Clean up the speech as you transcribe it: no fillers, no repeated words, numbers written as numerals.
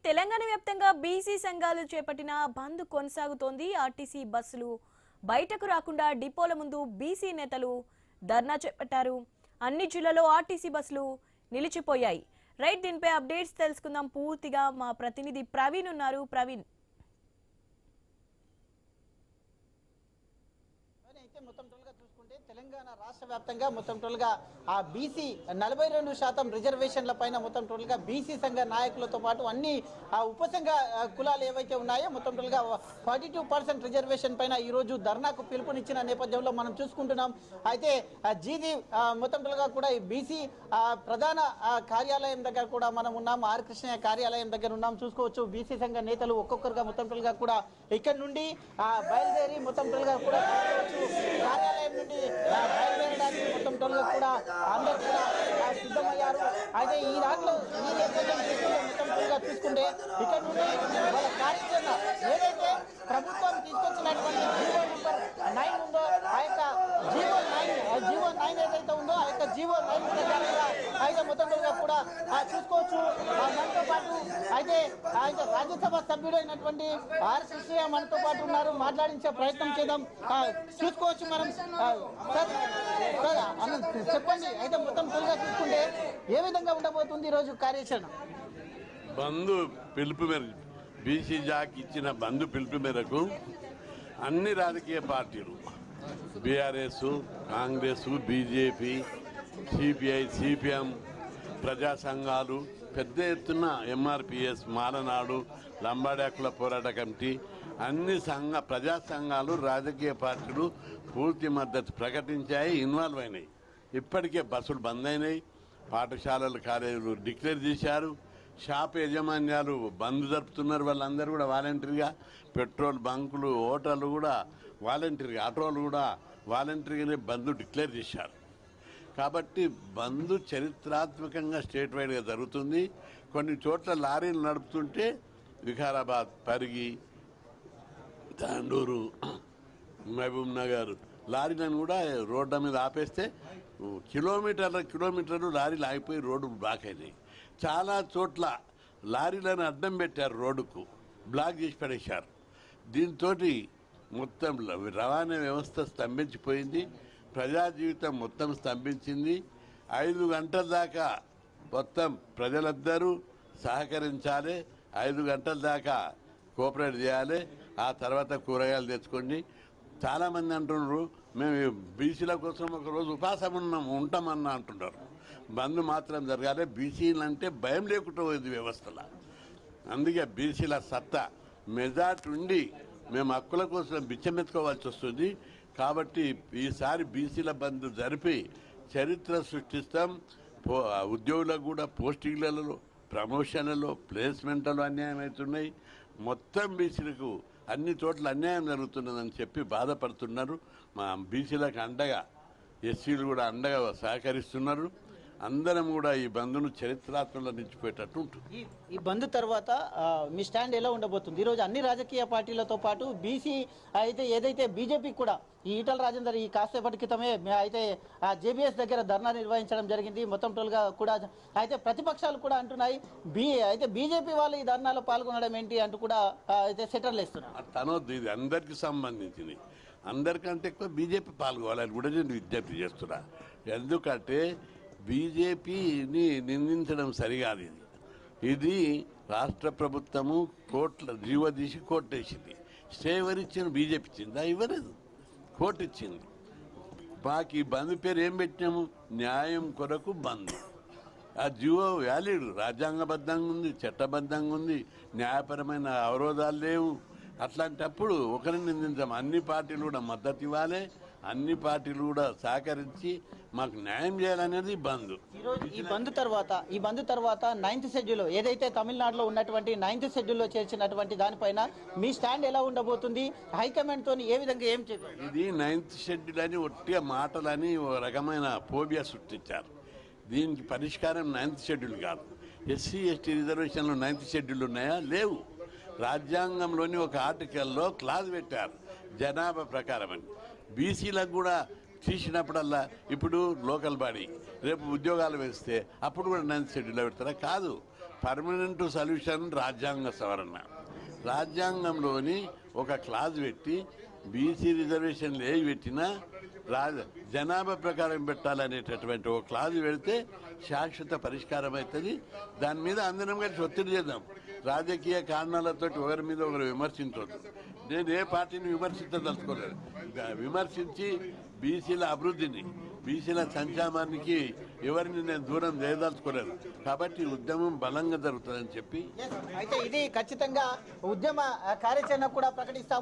తెలంగాణ వ్యాప్తంగా బీసీ సంఘాలు చేపట్టిన బంద్ కొనసాగుతోంది. ఆర్టీసీ బస్సులు బయటకు రాకుండా డిపోల ముందు బీసీ నేతలు ధర్నా చేపట్టారు. అన్ని జిల్లాల్లో ఆర్టీసీ బస్సులు నిలిచిపోయాయి. రైట్, దీనిపై అప్డేట్స్ తెలుసుకుందాం. పూర్తిగా మా ప్రతినిధి ప్రవీణ్ ఉన్నారు. ప్రవీణ్, తెలంగాణ రాష్ట్ర వ్యాప్తంగా మొత్తం టోల్గా ఆ బీసీ 42% రిజర్వేషన్ల పైన మొత్తం టోల్గా బీసీ సంఘ నాయకులతో పాటు అన్ని ఉపసంఘ కులాలు ఏవైతే ఉన్నాయో మొత్తం టోల్గా 42% రిజర్వేషన్ పైన ఈ రోజు ధర్నాకు పిలుపునిచ్చిన నేపథ్యంలో మనం చూసుకుంటున్నాం. అయితే జీది మొత్తం టోల్గా కూడా ఈ బీసీ ప్రధాన కార్యాలయం దగ్గర కూడా మనం ఉన్నాం. ఆర్ కృష్ణయ్య కార్యాలయం దగ్గర ఉన్నాం. చూసుకోవచ్చు బీసీ సంఘ నేతలు ఒక్కొక్కరుగా మొత్తం టోల్గా కూడా ఇక్కడ నుండి బయలుదేరి మొత్తం టోల్గా కూడా కార్యాలయం నుండి బయలుదేరడానికి మొత్తం టోల్గా కూడా అందరూ కూడా సిద్ధమయ్యారు. అయితే ఈ దాంట్లో ఈ నేపథ్యం చూసుకుంటే మొత్తం టోల్గా చూసుకుంటే ఇక్కడ నుండి వాళ్ళ కార్యాచరణ ఏదైతే ప్రభుత్వం తీసుకొచ్చినటువంటి జీవో నెంబర్ 9 ఉందో ఆ యొక్క జీవో 9 ఏదైతే ఉందో ఆ యొక్క జీవో 9 ప్రకారంగా అయితే మొత్తం టోల్గా కూడా చూసుకోవచ్చు. మనతో పాటు అయితే రాజ్యసభ సభ్యుడైనటువంటి ఆర్ కృష్ణయ్య మనతో పాటు ఉన్నారు. మాట్లాడించే ప్రయత్నం చేద్దాం. చూసుకోవచ్చు మనం. చెప్పండి, అయితే మొత్తం తొలిగా చూసుకుంటే ఏ విధంగా ఉండబోతుంది ఈరోజు కార్యాచరణ? బంధు పిలుపు మేరకు బీసీ జాక్ ఇచ్చిన బంధు పిలుపు మేరకు అన్ని రాజకీయ పార్టీలు BRS, Congress, BJP, CPI, CPM, ప్రజా సంఘాలు పెద్ద ఎత్తున ఎంఆర్పిఎస్, మాలనాడు, లంబాడి హక్కుల పోరాట కమిటీ అన్ని ప్రజా సంఘాలు రాజకీయ పార్టీలు పూర్తి మద్దతు ప్రకటించాయి, ఇన్వాల్వ్ అయినాయి. ఇప్పటికే బస్సులు బంద్ అయినాయి, పాఠశాలలు కాలేజీలు డిక్లేర్ చేశారు, షాప్ యాజమాన్యాలు బంద్ జరుపుతున్నారు. వాళ్ళందరూ కూడా వాలంటరీగా, పెట్రోల్ బంకులు, హోటళ్ళు కూడా వాలంటరీగా, ఆటోలు కూడా వాలంటరీగానే బంద్ డిక్లేర్ చేశారు. కాబట్టి బంద్ చరిత్రాత్మకంగా స్టేట్ వైడ్గా జరుగుతుంది. కొన్ని చోట్ల లారీలు నడుపుతుంటే వికారాబాద్, పరిగి, తాండూరు, మహబూబ్ నగర్ లారీలను కూడా రోడ్ల మీద ఆపేస్తే కిలోమీటర్లు లారీలు ఆగిపోయి రోడ్డు బ్లాక్ అయినాయి. చాలా చోట్ల లారీలను అడ్డం పెట్టారు, రోడ్డుకు బ్లాక్ చేసి పడేశారు. దీంతో మొత్తం రవాణా వ్యవస్థ స్తంభించిపోయింది, ప్రజా జీవితం మొత్తం స్తంభించింది. 5 గంటల దాకా మొత్తం ప్రజలందరూ సహకరించాలి, 5 గంటల దాకా కోఆపరేట్ చేయాలి. ఆ తర్వాత కూరగాయలు తెచ్చుకోండి. చాలామంది అంటున్నారు మేము బీసీల కోసం ఒకరోజు ఉపాసం ఉంటామన్నా అంటున్నారు. బంద్ మాత్రం జరగాలి. బీసీలు అంటే భయం లేకుండా పోయింది వ్యవస్థలో. అందుకే బీసీల సత్తా మెజార్టీ ఉండి మేము హక్కుల కోసం బిచ్చమెత్తుకోవాల్సి వస్తుంది. కాబట్టి ఈసారి బీసీల బంద్ జరిపి చరిత్ర సృష్టిస్తాం. ఉద్యోగులకు కూడా పోస్టింగ్లలో, ప్రమోషన్లలో, ప్లేస్మెంట్లలో అన్యాయం అవుతున్నాయి. మొత్తం బీసీలకు అన్ని చోట్ల అన్యాయం జరుగుతున్నదని చెప్పి బాధపడుతున్నారు. మా బీసీలకు అండగా ఎస్సీలు కూడా అండగా సహకరిస్తున్నారు. అందరం కూడా ఈ బంద్ను చరిత్రాత్మకంలో నిలిచిపోయేటట్టు ఉంటుంది. ఈ బంద్ తర్వాత మీ స్టాండ్ ఎలా ఉండబోతుంది? ఈరోజు అన్ని రాజకీయ పార్టీలతో పాటు బీసీ అయితే ఏదైతే బీజేపీ కూడా ఈ ఈటల రాజేందర్ ఈ కాసేపటి క్రితమే అయితే జేబీఎస్ దగ్గర ధర్నా నిర్వహించడం జరిగింది. మొత్తం టోల్గా కూడా అయితే ప్రతిపక్షాలు కూడా అంటున్నాయి అయితే బీజేపీ వాళ్ళు ఈ ధర్నాలో పాల్గొనడం ఏంటి అంటూ కూడా అయితే సెటర్లు వేస్తున్నారు. తనొద్దు, ఇది అందరికి సంబంధించింది. అందరికంటే ఎక్కువ బీజేపీ పాల్గొవాలని కూడా నేను విజ్ఞప్తి చేస్తున్నా. ఎందుకంటే బీజేపీని నిందించడం సరికాదు. ఇది రాష్ట్ర ప్రభుత్వము కోర్టుల జీవో తీసి కోర్టు వేసింది. స్టే ఎవరిచ్చింది? బీజేపీ ఇచ్చిందా? ఇవ్వలేదు, కోర్టు ఇచ్చింది. మాకు ఈ బంద్ పేరు ఏం పెట్టినాము? న్యాయం కొరకు బంద్. ఆ జీవో వ్యాలిడ్, రాజ్యాంగబద్ధంగా ఉంది, చట్టబద్ధంగా ఉంది, న్యాయపరమైన అవరోధాలు లేవు. అట్లాంటప్పుడు ఒకరిని నిందించాము. అన్ని పార్టీలు కూడా మద్దతు ఇవ్వాలి, అన్ని పార్టీలు కూడా సహకరించి మాకు న్యాయం చేయాలనేది బంద్. ఈరోజు ఈ బంద్ తర్వాత 9th షెడ్యూల్ ఏదైతే తమిళనాడులో ఉన్నటువంటి 9th షెడ్యూల్లో చేర్చినటువంటి దానిపైన మీ స్టాండ్ ఎలా ఉండబోతుంది? హైకమాండ్ తోని ఏ విధంగా ఏం చెప్పారు? ఇది 9th షెడ్యూల్ అని ఒట్టిగా మాటలని ఒక రకమైన ఫోబియా సృష్టించారు. దీనికి పరిష్కారం 9th షెడ్యూల్ కాదు. ఎస్సీ ఎస్టీ రిజర్వేషన్లో 9th షెడ్యూల్ ఉన్నాయా? లేవు. రాజ్యాంగంలోని ఒక ఆర్టికల్లో క్లాజ్ పెట్టారు జనాభా ప్రకారం అని. బీసీలకు కూడా తీసినప్పుడల్లా ఇప్పుడు లోకల్ బాడీ, రేపు ఉద్యోగాలు వేస్తే అప్పుడు కూడా 9th షెడ్యూల్లో పెడతారా? కాదు. పర్మనెంట్ సొల్యూషన్ రాజ్యాంగ సవరణ. రాజ్యాంగంలోని ఒక క్లాజ్ పెట్టి బీసీ రిజర్వేషన్లు ఏవి పెట్టినా జనాభా ప్రకారం పెట్టాలనేటటువంటి ఒక క్లాజ్ పెడితే శాశ్వత పరిష్కారం అవుతుంది. దాని మీద అందరం కలిసి ఒత్తిడి చేద్దాం. రాజకీయ కారణాలతో ఒకరి మీద ఒకరు విమర్శించవద్దు. నేను ఏ పార్టీని విమర్శించదలుచుకోలేదు. విమర్శించి బీసీల అభివృద్ధిని, బీసీల సంక్షేమానికి ఎవరిని నేను దూరం చేయదలుచుకోలేదు. కాబట్టి ఉద్యమం బలంగా జరుగుతుందని చెప్పి అయితే ఇది ఖచ్చితంగా ఉద్యమ కార్యాచరణ కూడా ప్రకటిస్తాము.